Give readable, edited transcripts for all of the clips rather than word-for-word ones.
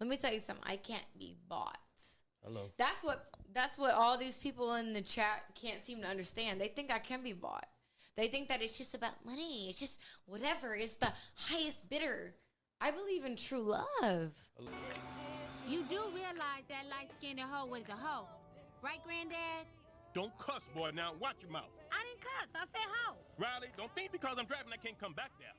Let me tell you something. I can't be bought. Hello. That's what all these people in the chat can't seem to understand. They think I can be bought. They think that it's just about money. It's just whatever. It's the highest bidder. I believe in true love. You do realize that light-skinned hoe is a hoe, right, Granddad? Don't cuss, boy, now. Watch your mouth. I didn't cuss. I said hoe. Riley, don't think because I'm driving I can't come back there.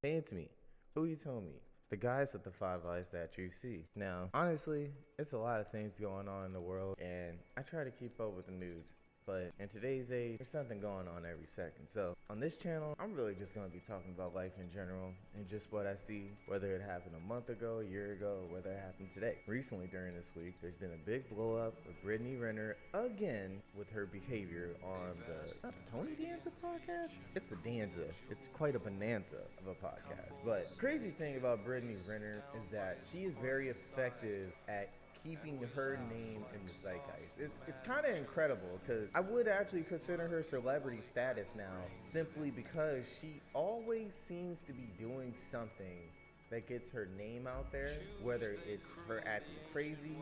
Hey, it's me. Who you told me? The guys with the 5 eyes that you see. Now, honestly, it's a lot of things going on in the world, and I try to keep up with the news. But in today's age, there's something going on every second. So on this channel, I'm really just going to be talking about life in general and just what I see, whether it happened a month ago, a year ago, or whether it happened today. Recently during this week, there's been a big blow up with Brittany Renner again with her behavior on not the Tony Danza Podcast. It's a Danza. It's quite a bonanza of a podcast. But crazy thing about Brittany Renner is that she is very effective at keeping her name in the zeitgeist. It's kind of incredible because I would actually consider her celebrity status now simply because she always seems to be doing something that gets her name out there, whether it's her acting crazy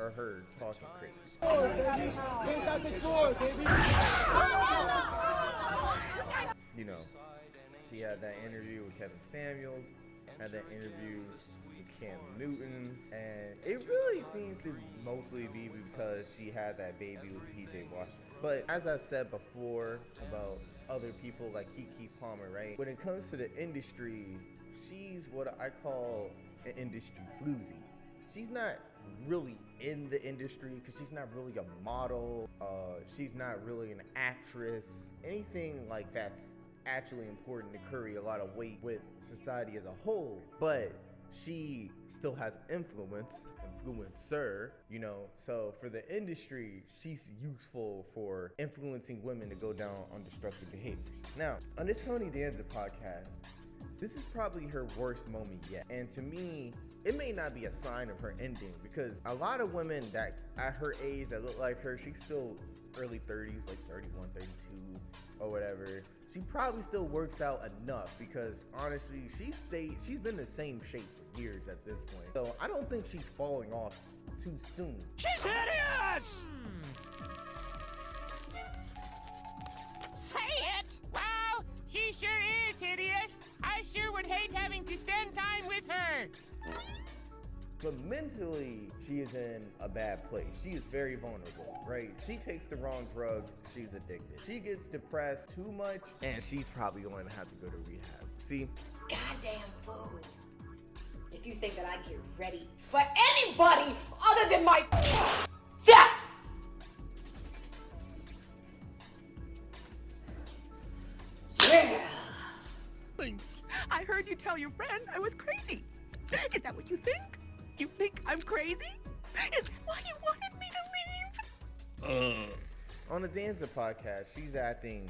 or her talking crazy. You know, she had that interview with Kevin Samuels, had that interview Cam Newton, and it really seems to mostly be because she had that baby with PJ Washington. But as I've said before about other people like Keke Palmer, right? When it comes to the industry, she's what I call an industry floozy. She's not really in the industry because she's not really a model. She's not really an actress. Anything like that's actually important to carry a lot of weight with society as a whole. But she still has influencer, you know, so for the industry, she's useful for influencing women to go down on destructive behaviors. Now, on this Tony Danza podcast, this is probably her worst moment yet. And to me, it may not be a sign of her ending because a lot of women that at her age that look like her, she's still early 30s, like 31, 32 or whatever. She probably still works out enough because honestly, she's been the same shape for years at this point. So I don't think she's falling off too soon. She's hideous! Say it! Wow, she sure is hideous. I sure would hate having to spend time with her. But mentally, she is in a bad place. She is very vulnerable, right? She takes the wrong drug, she's addicted. She gets depressed too much, and she's probably going to have to go to rehab. See? Goddamn food. If you think that I'd get ready for anybody other than my death! Yeah! I heard you tell your friend I was crazy. Is that what you think? You think I'm crazy? Is that why you wanted me to leave? On the Danza podcast, she's acting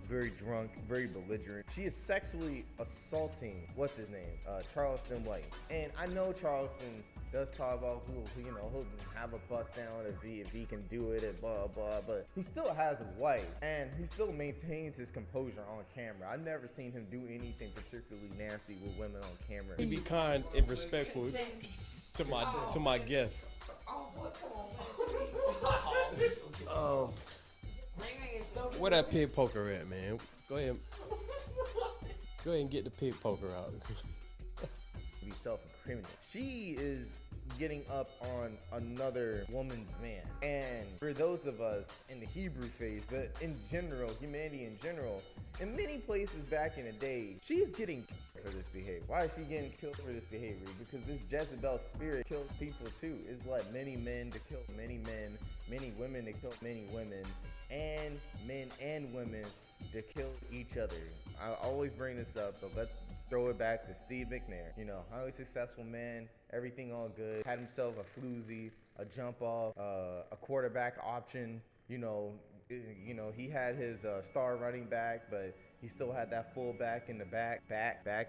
very drunk, very belligerent. She is sexually assaulting, what's his name? Charleston White. And I know Charleston does talk about who you know, he'll have a bust down if he can do it and blah, blah, but he still has a wife and he still maintains his composure on camera. I've never seen him do anything particularly nasty with women on camera. Be kind and respectful to my guests. Where that pig poker at, man? Go ahead and get the pig poker out. Be self-incriminating. She is getting up on another woman's man. And for those of us in the Hebrew faith, but in general, humanity in general, in many places back in the day, she's getting killed for this behavior. Why is she getting killed for this behavior? Because this Jezebel spirit kills people too. It's led many men to kill many men, many women to kill many women, and men and women to kill each other. I always bring this up, but let's throw it back to Steve McNair. You know, highly successful man, everything all good. Had himself a floozy, a jump off, a quarterback option. You know, he had his star running back, but he still had that fullback in the back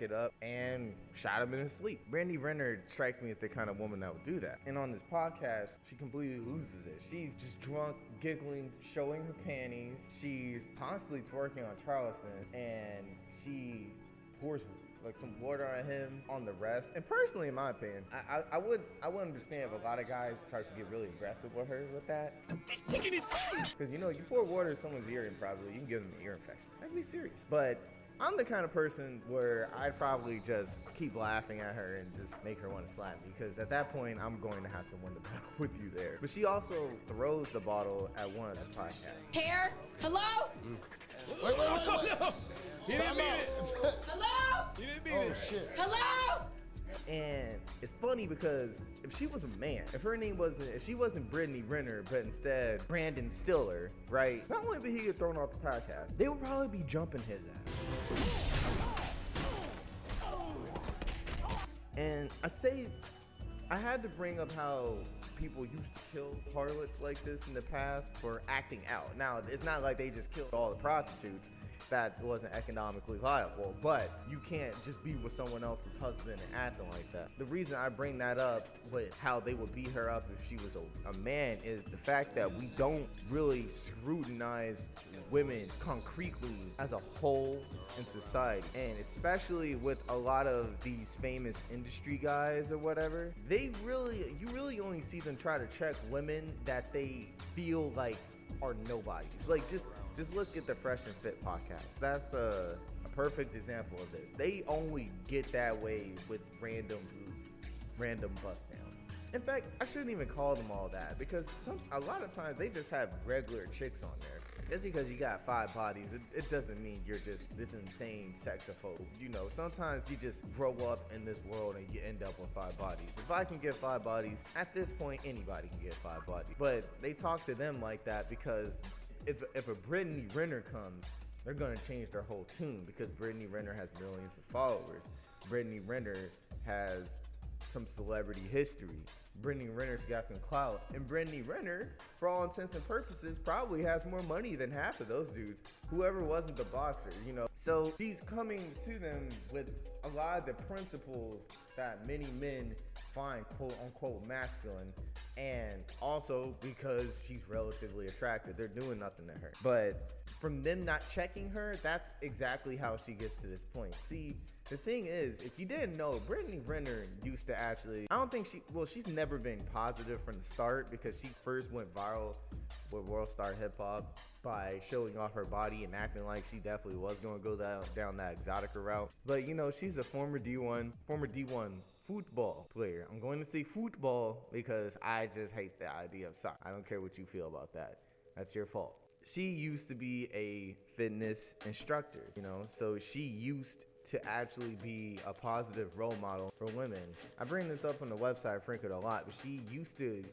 it up, and shot him in his sleep. Brittany Renner strikes me as the kind of woman that would do that. And on this podcast, she completely loses it. She's just drunk, giggling, showing her panties. She's constantly twerking on Charleston, and she pours like some water on him on the rest. And personally, in my opinion, I would understand if a lot of guys start to get really aggressive with her with that. Because you pour water in someone's ear and probably you can give them an ear infection. That can be serious. But I'm the kind of person where I'd probably just keep laughing at her and just make her want to slap me, because at that point I'm going to have to win the battle with you there. But she also throws the bottle at one of the podcasts. Hair? Hello? Wait. He didn't mean it. Hello? He didn't mean it. Shit. Hello? And it's funny because if she was a man, if she wasn't Brittany Renner, but instead Brandon Stiller, right? Not only would he get thrown off the podcast, they would probably be jumping his ass. And I had to bring up how people used to kill harlots like this in the past for acting out. Now, it's not like they just killed all the prostitutes. That wasn't economically viable, but you can't just be with someone else's husband and acting like that. The reason I bring that up with how they would beat her up if she was a man is the fact that we don't really scrutinize women concretely as a whole in society, and especially with a lot of these famous industry guys or whatever, you really only see them try to check women that they feel like are nobodies. Like just look at the Fresh and Fit podcast. That's a perfect example of this. They only get that way with random bust downs. In fact, I shouldn't even call them all that, because a lot of times they just have regular chicks on there. Just because you got 5 bodies, it doesn't mean you're just this insane sexophobe. Sometimes you just grow up in this world and you end up with 5 bodies. If I can get 5 bodies, at this point, anybody can get 5 bodies. But they talk to them like that because if a Brittany Renner comes, they're going to change their whole tune, because Brittany Renner has millions of followers. Brittany Renner has some celebrity history. Brittany Renner's got some clout, and Brittany Renner, for all intents and purposes, probably has more money than half of those dudes, whoever wasn't the boxer, So she's coming to them with a lot of the principles that many men find quote unquote masculine, and also because she's relatively attractive, they're doing nothing to her. But from them not checking her, that's exactly how she gets to this point. See, the thing is, if you didn't know, Brittany Renner used to actually, she's never been positive from the start, because she first went viral with World Star Hip Hop by showing off her body and acting like she definitely was going to go down that exotica route. But she's a former D1 football player. I'm going to say football because I just hate the idea of soccer. I don't care what you feel about that. That's your fault. She used to be a fitness instructor, so she used to actually be a positive role model for women. I bring this up on the website, Frank, it a lot, but she used to,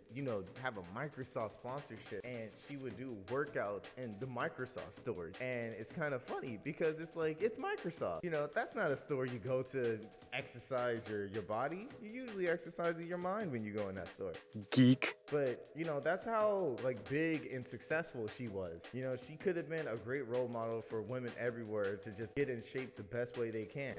have a Microsoft sponsorship, and she would do workouts in the Microsoft store. And it's kind of funny because it's like, it's Microsoft. That's not a store you go to exercise your body. You usually exercise your mind when you go in that store. Geek. But, that's how, big and successful she was. She could have been a great role model for women everywhere to just get in shape the best way they can.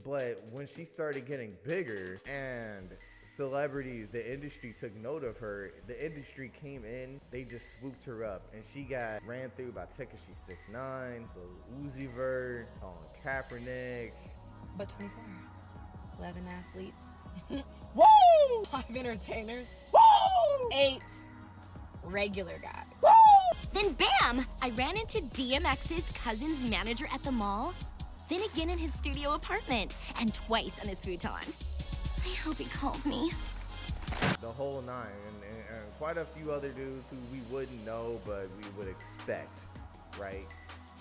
But when she started getting bigger and celebrities, the industry took note of her, the industry came in, they just swooped her up, and she got ran through by Tekashi 6ix9ine, Lil Uzi Vert, Colin Kaepernick. But 24. 11 athletes. Woo! 5 entertainers. Woo! 8 regular guys. Woo! Then bam! I ran into DMX's cousin's manager at the mall, then again in his studio apartment, and twice on his futon. I hope he calls me. The whole 9, and quite a few other dudes who we wouldn't know, but we would expect, right?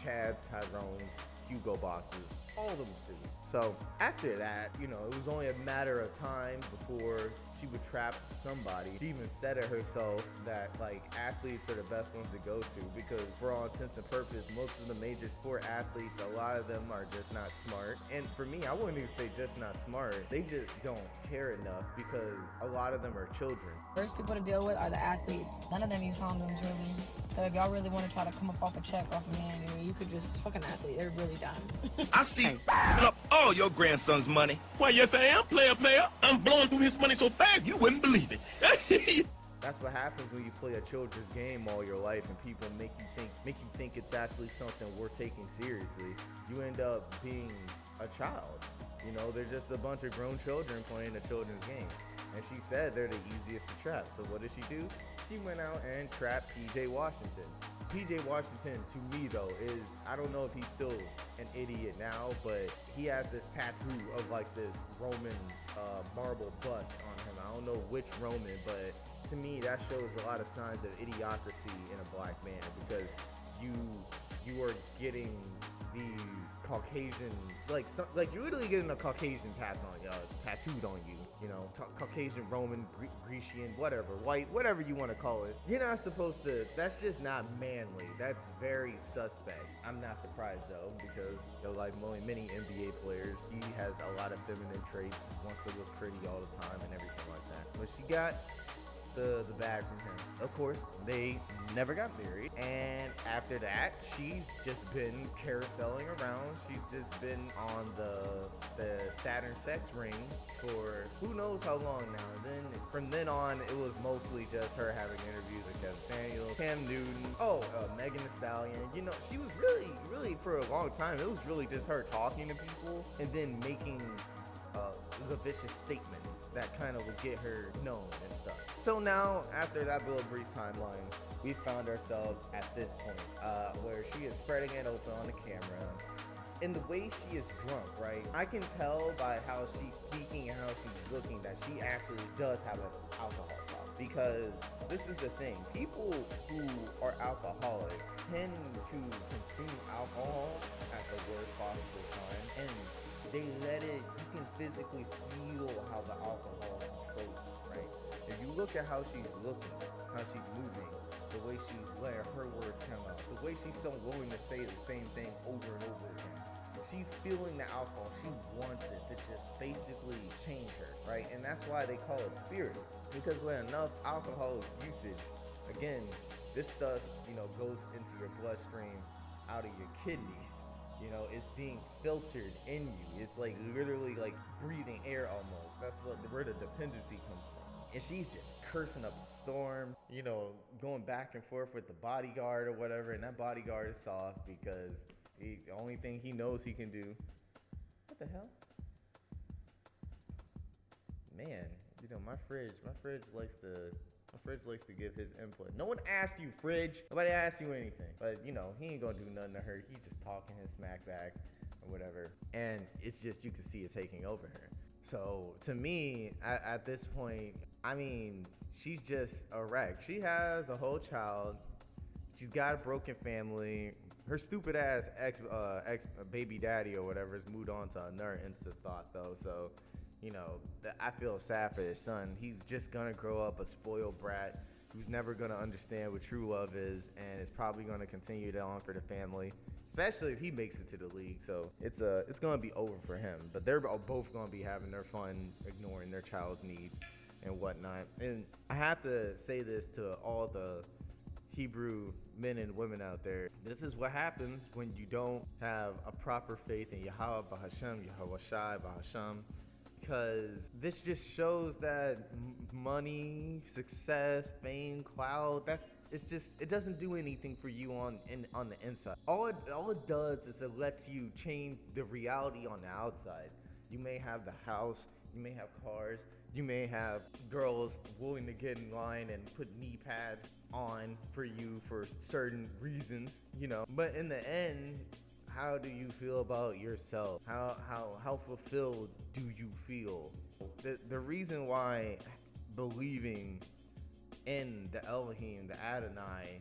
Chads, Tyrones, Hugo Bosses, all of them dudes. So after that, it was only a matter of time before she would trap somebody. She even said it herself that athletes are the best ones to go to, because for all intents and purposes, most of the major sport athletes, a lot of them are just not smart. And for me, I wouldn't even say just not smart. They just don't care enough, because a lot of them are children. First people to deal with are the athletes. None of them use condoms, really. So if y'all really want to try to come up off a check off a man, you could just fuck an athlete. They're really dumb. I see up all your grandson's money. Why, yes, I am, player. I'm blowing through his money so fast you wouldn't believe it. That's what happens when you play a children's game all your life and people make you think it's actually something worth taking seriously. You end up being a child. You know, they're just a bunch of grown children playing a children's game. And she said they're the easiest to trap. So what did she do? She went out and trapped PJ Washington. PJ Washington, to me though, is, I don't know if he's still an idiot now, but he has this tattoo of like this Roman marble bust on him. I don't know which Roman, but to me that shows a lot of signs of idiocracy in a black man, because you are getting these Caucasian, like you're literally getting a Caucasian tattooed on you. You know, Caucasian, Roman, Grecian, whatever, white, whatever you want to call it. You're not supposed to, that's just not manly. That's very suspect. I'm not surprised though, because like many NBA players, he has a lot of feminine traits, wants to look pretty all the time and everything like that. But she got the bag from him. Of course, they never got married, and after that, she's just been carouseling around. She's just been on the Saturn sex ring for who knows how long now. And then from then on, it was mostly just her having interviews with Kevin Samuels, Cam Newton, Megan Thee Stallion. You know, she was really for a long time, it was really just her talking to people and then making the vicious statements that kind of would get her known and stuff. So now, after that little brief timeline, we found ourselves at this point where she is spreading it open on the camera. And the way she is drunk, right? I can tell by how she's speaking and how she's looking that she actually does have an alcohol problem. Because this is the thing, people who are alcoholics tend to consume alcohol at the worst possible time, and they let it, you can physically feel how the alcohol controls them, right? If you look at how she's looking, how she's moving, the way she's letting her words come out, the way she's so willing to say the same thing over and over again. She's feeling the alcohol. She wants it to just basically change her, right? And that's why they call it spirits. Because with enough alcohol usage, again, this stuff, you know, goes into your bloodstream, out of your kidneys. You know, it's being filtered in you. It's like literally like breathing air almost. That's where the dependency comes from. And she's just cursing up a storm, you know, going back and forth with the bodyguard or whatever. And that bodyguard is soft because the only thing he knows he can do. What the hell? Man, you know, my fridge likes to give his input. No one asked you, fridge. Nobody asked you anything. But, you know, he ain't gonna do nothing to her. He's just talking his smack back or whatever. And it's just, you can see it taking over her. So, to me, at this point, I mean, she's just a wreck. She has a whole child. She's got a broken family. Her stupid ass ex baby daddy or whatever has moved on to another instant thought, though. So, you know, I feel sad for his son. He's just gonna grow up a spoiled brat who's never gonna understand what true love is, and is probably gonna continue it on for the family, especially if he makes it to the league. So it's gonna be over for him. But they're both gonna be having their fun, ignoring their child's needs and whatnot. And I have to say this to all the Hebrew men and women out there. This is what happens when you don't have a proper faith in Yahweh Bahashem, Yahweh Shai Bahashem. Because this just shows that money, success, fame, clout, it doesn't do anything for you on the inside. All it does is it lets you change the reality on the outside. You may have the house, you may have cars, you may have girls willing to get in line and put knee pads on for you for certain reasons, you know. But in the end, how do you feel about yourself? How fulfilled do you feel? The reason why believing in the Elohim, the Adonai,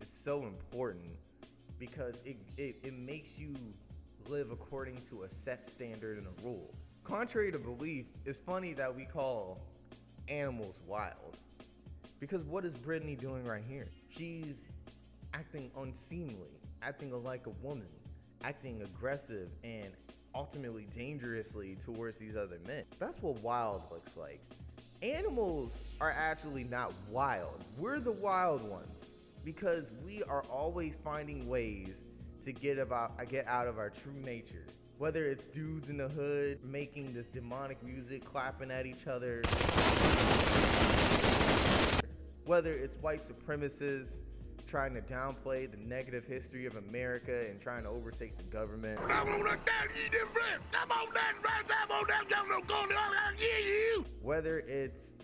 is so important, because it makes you live according to a set standard and a rule. Contrary to belief, it's funny that we call animals wild. Because what is Brittany doing right here? She's acting unseemly, acting like a woman, acting aggressive and ultimately dangerously towards these other men. That's what wild looks like. Animals are actually not wild. We're the wild ones, because we are always finding ways to get out of our true nature. Whether it's dudes in the hood making this demonic music, clapping at each other, Whether it's white supremacists trying to downplay the negative history of America and trying to overtake the government. Whether it's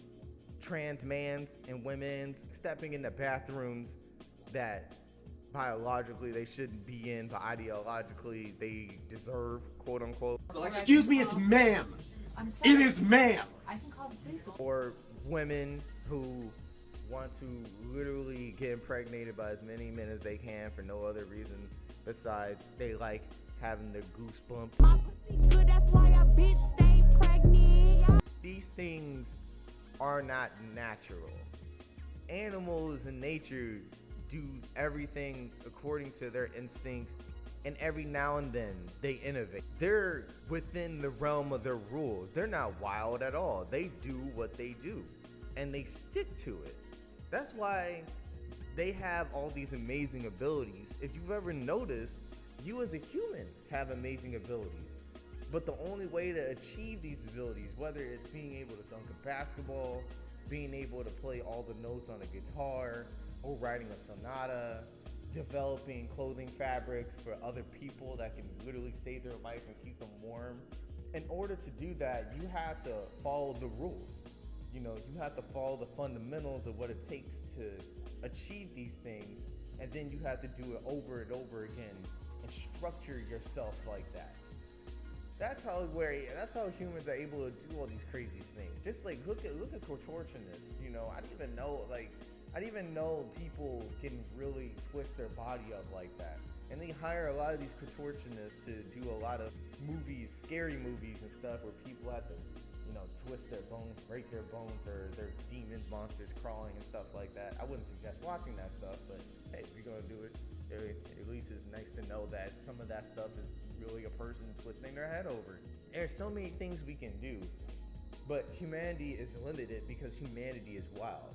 trans mans and women's stepping into bathrooms that biologically they shouldn't be in, but ideologically they deserve, quote unquote. Excuse me, it's ma'am. It is ma'am. I can call the police. Or women who want to literally get impregnated by as many men as they can for no other reason besides they like having the goosebumps. My pussy good, that's why a bitch stay pregnant. These things are not natural. Animals in nature do everything according to their instincts, and every now and then they innovate. They're within the realm of their rules. They're not wild at all. They do what they do, and they stick to it. That's why they have all these amazing abilities. If you've ever noticed, you as a human have amazing abilities. But the only way to achieve these abilities, whether it's being able to dunk a basketball, being able to play all the notes on a guitar, or writing a sonata, developing clothing fabrics for other people that can literally save their life and keep them warm. In order to do that, you have to follow the rules. You know, you have to follow the fundamentals of what it takes to achieve these things, and then you have to do it over and over again and structure yourself like that. That's how humans are able to do all these crazy things. Just like look at contortionists. You know, I didn't even know people can really twist their body up like that. And they hire a lot of these contortionists to do a lot of movies, scary movies and stuff, where people have to, you know, twist their bones, break their bones, or their demons, monsters crawling and stuff like that. I wouldn't suggest watching that stuff, but hey, if you're gonna do it, at least it's nice to know that some of that stuff is really a person twisting their head over. There's so many things we can do, but humanity is limited because humanity is wild.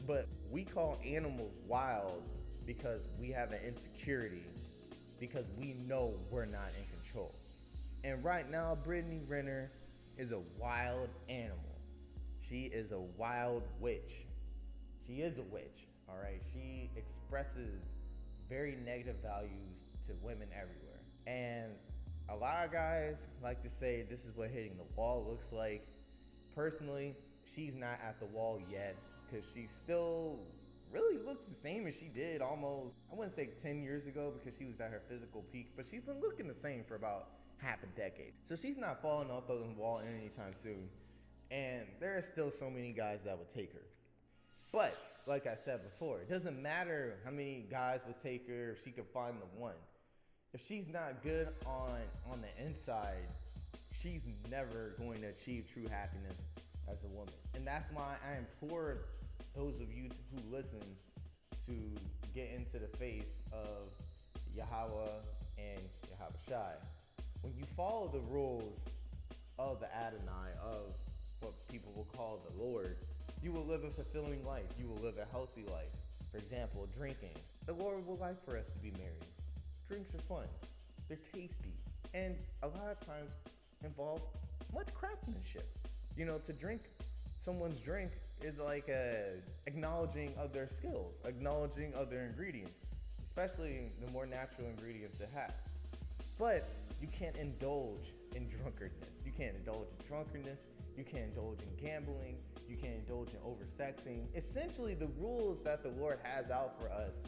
But we call animals wild because we have an insecurity, because we know we're not in control. And right now, Brittany Renner is a wild animal. She is a wild witch. She is a witch, all right? She expresses very negative values to women everywhere. And a lot of guys like to say this is what hitting the wall looks like. Personally, she's not at the wall yet, because she still really looks the same as she did almost, I wouldn't say 10 years ago because she was at her physical peak, but she's been looking the same for about half a decade. So she's not falling off the wall anytime soon. And there are still so many guys that would take her. But like I said before, it doesn't matter how many guys would take her if she could find the one. If she's not good on the inside, she's never going to achieve true happiness as a woman. And that's why I implore those of you who listen to get into the faith of Yahweh and Yahushai. When you follow the rules of the Adonai, of what people will call the Lord, you will live a fulfilling life. You will live a healthy life. For example, drinking. The Lord would like for us to be married. Drinks are fun. They're tasty. And a lot of times involve much craftsmanship. You know, to drink someone's drink is like acknowledging of their skills, acknowledging of their ingredients, especially the more natural ingredients it has. But you can't indulge in drunkardness. You can't indulge in drunkenness. You can't indulge in gambling. You can't indulge in oversexing. Essentially, the rules that the Lord has out for us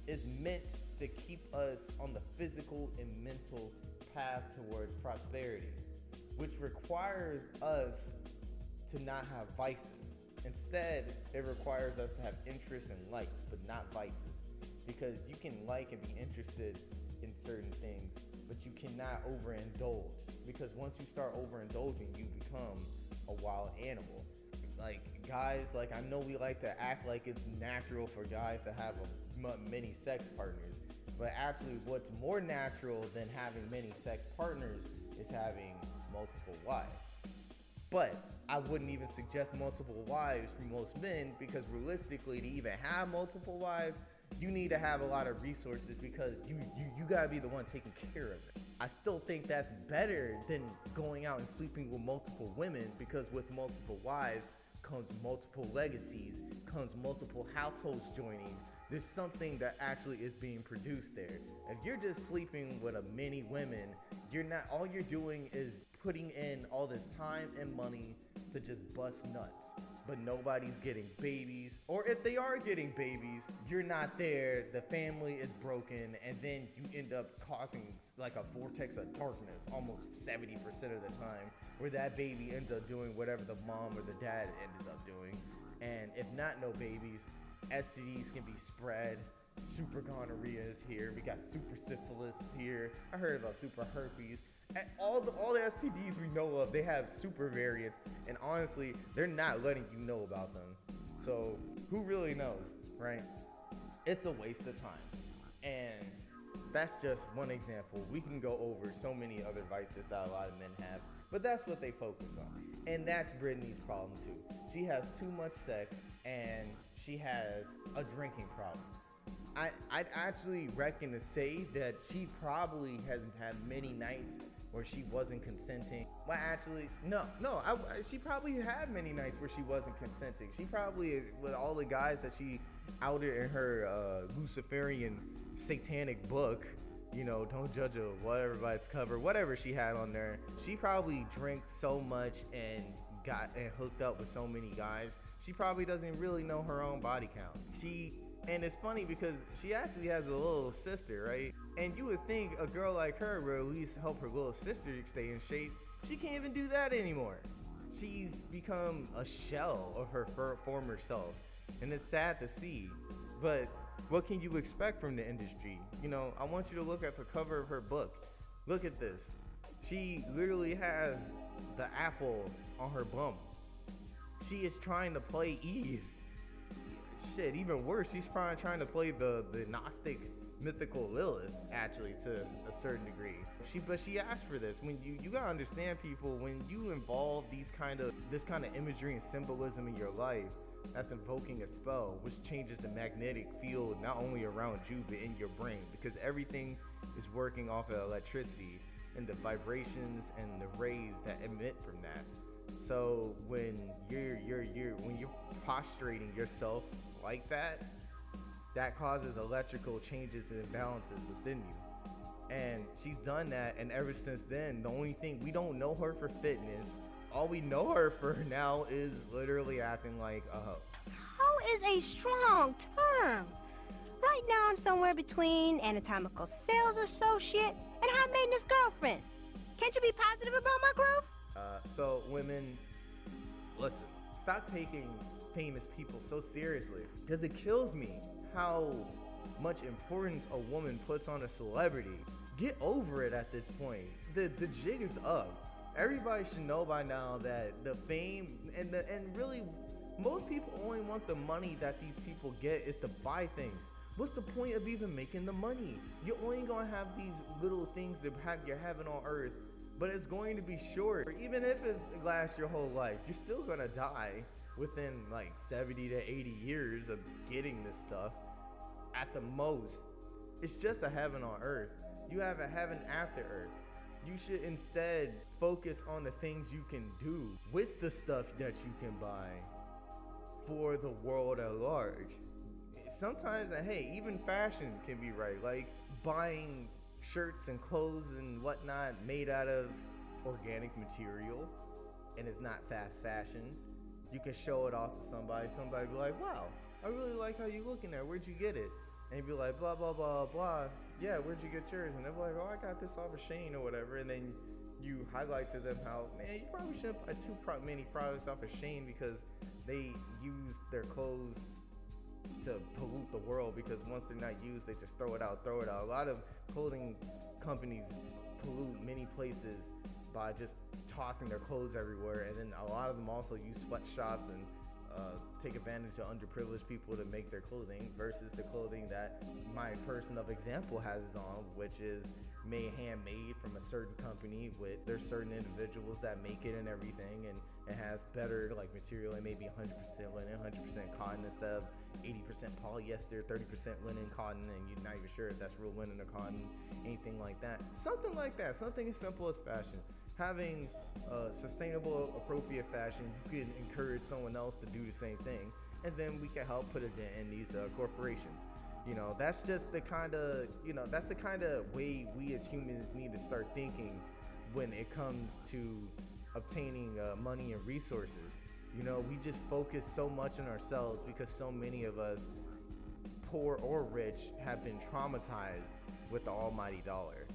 is meant to keep us on the physical and mental path towards prosperity, which requires us to not have vices. Instead, it requires us to have interests and likes, but not vices. Because you can like and be interested in certain things, but you cannot overindulge. Because once you start overindulging, you become a wild animal. Like guys, like I know we like to act like it's natural for guys to have many sex partners, but actually what's more natural than having many sex partners is having multiple wives. But I wouldn't even suggest multiple wives for most men, because realistically, to even have multiple wives, you need to have a lot of resources, because you gotta be the one taking care of it. I still think that's better than going out and sleeping with multiple women, because with multiple wives comes multiple legacies, comes multiple households joining. There's something that actually is being produced there. If you're just sleeping with a many women, all you're doing is putting in all this time and money to just bust nuts. But nobody's getting babies. Or if they are getting babies, you're not there, the family is broken, and then you end up causing like a vortex of darkness almost 70% of the time, where that baby ends up doing whatever the mom or the dad ends up doing. And if not no babies, STDs can be spread. Super gonorrhea is here. We got super syphilis here. I heard about super herpes. And all the STDs we know of, they have super variants. And honestly, they're not letting you know about them. So who really knows, right? It's a waste of time. And that's just one example. We can go over so many other vices that a lot of men have, but that's what they focus on. And that's Brittany's problem too. She has too much sex and she has a drinking problem. I'd actually reckon to say that she probably hasn't had many nights where she wasn't consenting. Well, actually, no. She probably had many nights where she wasn't consenting. She probably, with all the guys that she outed in her Luciferian satanic book, you know, don't judge a whatever by its cover, whatever she had on there, she probably drank so much and got and hooked up with so many guys. She probably doesn't really know her own body count. And it's funny because she actually has a little sister, right? And you would think a girl like her would at least help her little sister stay in shape. She can't even do that anymore. She's become a shell of her former self. And it's sad to see. But what can you expect from the industry? You know, I want you to look at the cover of her book. Look at this. She literally has the apple on her bum. She is trying to play Eve. Shit, even worse, she's probably trying to play the Gnostic mythical Lilith, actually, to a certain degree. But she asked for this. When you gotta understand, people, when you involve this kind of imagery and symbolism in your life, that's invoking a spell, which changes the magnetic field not only around you but in your brain, because everything is working off of electricity and the vibrations and the rays that emit from that. So when you're prostrating yourself like that causes electrical changes and imbalances within you. And she's done that, and ever since then, the only thing, we don't know her for fitness. All we know her for now is literally acting like a hoe. Hoe is a strong term. Right now I'm somewhere between anatomical sales associate and high maintenance girlfriend. Can't you be positive about my growth? So women, listen, stop taking famous people so seriously, because it kills me how much importance a woman puts on a celebrity. Get over it at this point. The jig is up. Everybody should know by now that the fame and really most people only want the money that these people get is to buy things. What's the point of even making the money? You're only gonna have these little things that have your heaven on earth, but it's going to be short. Even if it lasts your whole life, you're still gonna die within like 70 to 80 years of getting this stuff at the most. It's just a heaven on earth. You have a heaven after earth. You should instead focus on the things you can do with the stuff that you can buy for the world at large. Sometimes, hey, even fashion can be right. Like buying shirts and clothes and whatnot made out of organic material and it's not fast fashion. You can show it off to somebody. Somebody be like, wow, I really like how you looking there. Where'd you get it? And you'd be like, blah, blah, blah, blah. Yeah, where'd you get yours? And they're like, oh, I got this off of Shane or whatever. And then you highlight to them how, man, you probably shouldn't buy too many products off of Shane because they use their clothes to pollute the world, because once they're not used, they just throw it out. A lot of clothing companies pollute many places by just tossing their clothes everywhere, and then a lot of them also use sweatshops and take advantage of underprivileged people to make their clothing versus the clothing that my person of example has on, which is handmade from a certain company with there's certain individuals that make it and everything, and it has better like material. It may be 100% linen, 100% cotton instead of 80% polyester, 30% linen, cotton, and you're not even sure if that's real linen or cotton, anything like that. Something like that, something as simple as fashion. Having sustainable, appropriate fashion, you can encourage someone else to do the same thing, and then we can help put a dent in these corporations. You know, that's just the kind of, that's the kind of way we as humans need to start thinking when it comes to obtaining money and resources. You know, we just focus so much on ourselves because so many of us, poor or rich, have been traumatized with the almighty dollar.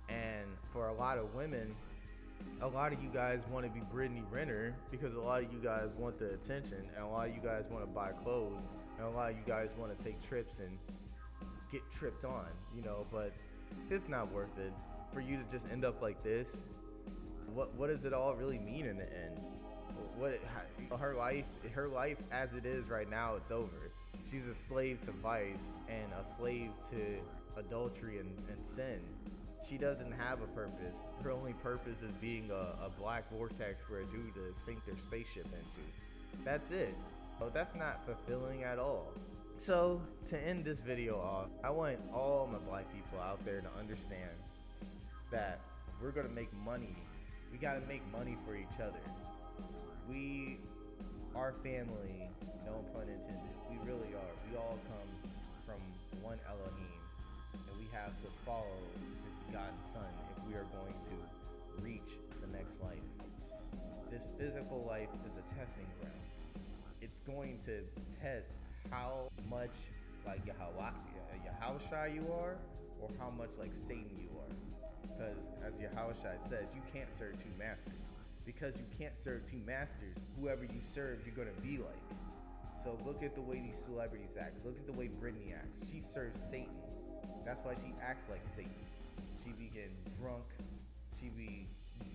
And for a lot of women, a lot of you guys want to be Brittany Renner because a lot of you guys want the attention, and a lot of you guys want to buy clothes, and a lot of you guys want to take trips and get tripped on, but it's not worth it for you to just end up like this. What does it all really mean in the end? Her life as it is right now, it's over. She's a slave to vice and a slave to adultery and sin. She doesn't have a purpose. Her only purpose is being a black vortex for a dude to sink their spaceship into. That's it. Oh, that's not fulfilling at all. So, to end this video off, I want all my black people out there to understand that we're gonna make money. We gotta make money for each other. We are family, no pun intended. We really are. We all come from one Elohim, and we have to follow his begotten son if we are going to reach the next life. This physical life is a testing ground. It's going to test how much like Yahushua you are, or how much like Satan you are. Because as Yahushua says, you can't serve two masters. Because you can't serve two masters, whoever you serve, you're gonna be like. So look at the way these celebrities act. Look at the way Brittany acts. She serves Satan. That's why she acts like Satan. She be getting drunk. She be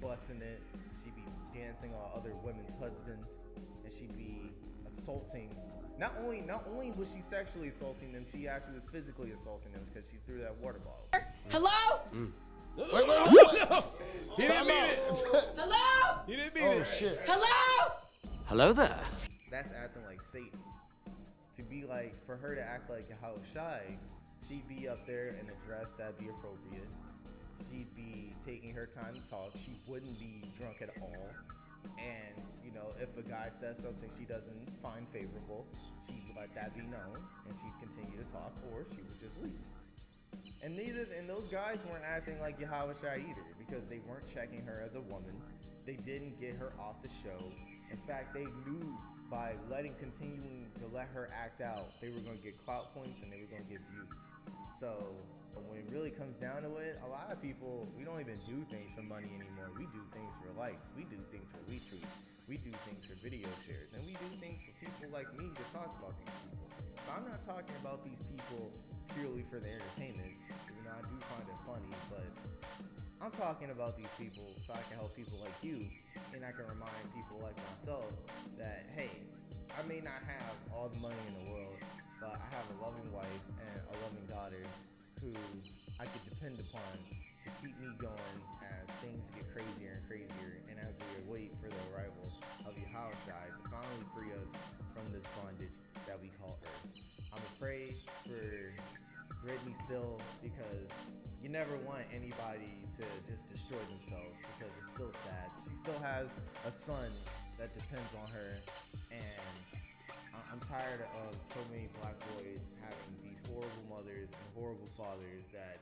busting it. She be dancing on other women's husbands, and she be assaulting. Not only was she sexually assaulting them, she actually was physically assaulting them because she threw that water bottle. Hello? Wait, no. He didn't mean it. Hello? He didn't mean it. Shit. Hello? Hello there. That's acting like Satan. To be like, for her to act like Yahushua, she'd be up there in a dress that'd be appropriate. She'd be taking her time to talk. She wouldn't be drunk at all. And, if a guy says something she doesn't find favorable, she'd let that be known, and she'd continue to talk, or she would just leave. And those guys weren't acting like Yahushua either, because they weren't checking her as a woman. They didn't get her off the show. In fact, they knew by continuing to let her act out, they were going to get clout points and they were going to get views. So when it really comes down to it, a lot of people, we don't even do things for money anymore. We do things for likes. We do things for retweets. We do things for video shares. And we do things for people like me to talk about these people. But I'm not talking about these people purely for their entertainment. I do find it funny, but I'm talking about these people so I can help people like you, and I can remind people like myself that, hey, I may not have all the money in the world, but I have a loving wife and a loving daughter who I can depend upon to keep me going as things get crazier and crazier, and as we wait for the arrival of Yahushua to finally free us from this bondage that we call Earth. I'm gonna pray for Brittany still, because you never want anybody to just destroy themselves, because it's still sad. She still has a son that depends on her, and I'm tired of so many black boys having these horrible mothers and horrible fathers that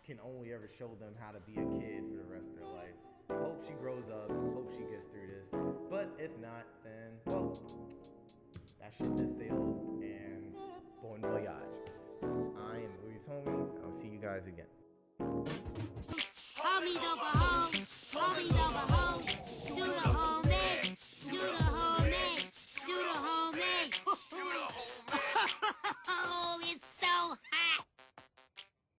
can only ever show them how to be a kid for the rest of their life. Hope she grows up, hope she gets through this, but if not, then, well, that ship has sailed, and bon voyage. I am Tony. I'll see you guys again.